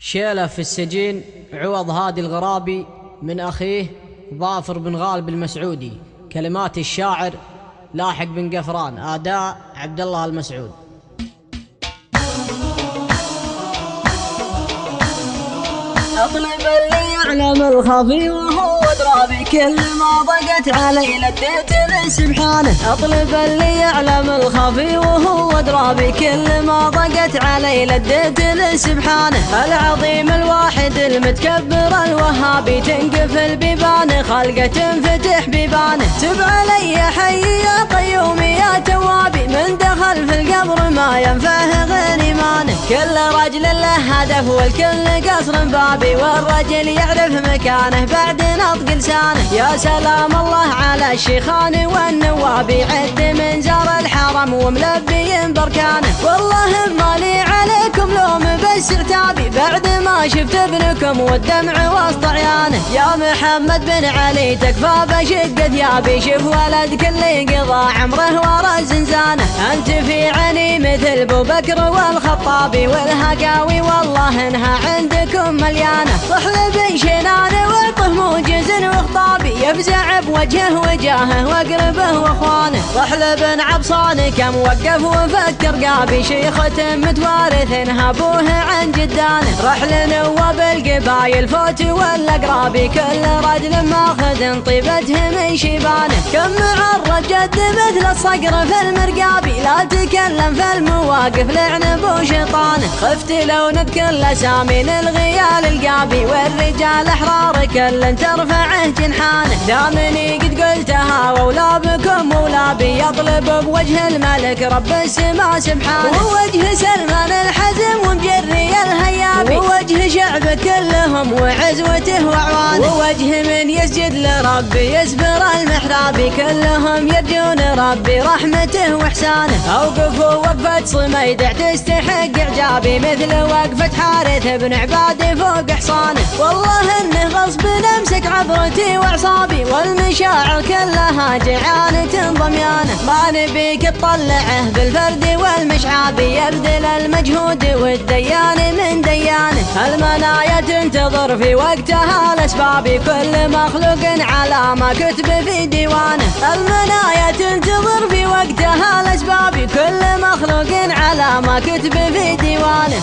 شيله في السجين عوض هادي الغرابي من أخيه ظافر بن غالب المسعودي. كلمات الشاعر لاحق بن قفران، أداء عبد الله المسعود. أطلب اللي يعلم الخفي وهو أدرى بكل ما ضقت علي لديت له سبحانه. أطلب اللي يعلم الخفي وهو أدرى بكل ما ضقت علي لديت له سبحانه. العظيم الواحد المتكبر الوهابي تنقفل بيبانه، خلقه تنفتح بيبانه. تب علي حي يا قيوم يا توابي، من دخل في القبر ما ينفعه غير إيمانه. كل رجل له هدف والكل قصر بابي، والرجل يعرف مكانه بعد نطق لسانه. يا سلام الله على الشيخان والنوابي، عد من زار الحرم وملبي بركانه. والله ما لي عليكم لوم بس عتابي، بعد ما شفت ابنكم والدمع وسط عيانه. يا محمد بن علي تكفى بشق ثيابي، شوف ولدك اللي قضى عمره ورا زنزانه. انت في عيني مثل ابو بكر والخطابي، والهقاوي والله انها عندكم مليانه. طحلب شنانه وعطه موجز وخطابي، يفزع بوجهه وجاهه واقربه واخوانه. طحلب عبصان كم وقف وفكر قابي، شيخة متوارث هبوه عن جدانه. رحل نواب القبايل فوت والاقرابي، كل رجل ماخذ طيبته من شيبانه. كم معرج جد مثل الصقر في المرقابي، لا تكلم في المواقف لعنب وشيطانه. خفت لو نذكر الاسامي الغيال القابي، والرجال احرار كل ترفعه جنحانه. دامني قد قلتها ولا بكم ولا بي، يطلب بوجه الملك رب السماء سبحانه. ووجه سلمان الحزم ومجري الهيابي، ووجه شعب كلهم وعزوته واعوانه. ووجه من يسجد لربي يسبر المحرابي، كلهم يرجون ربي رحمته واحسانه. اوقفوا وقفة صميدع تستحق اعجابي، مثل وقفة حارث بن عباد فوق حصانه. والله انه غصب امسك عبرتي واعصابي، والمشاعر كلها جعانة ضميانه. ما نبيك تطلعه بالفرد والمشعابي، يبذل المجهود والديان من ديانه. المنايا تنتظر في وقتها الاسباب، كل مخلوق على ما كتب في ديوانه. المنايا تنتظر في وقتها الاسباب، كل مخلوق على ما كتب في ديوانه.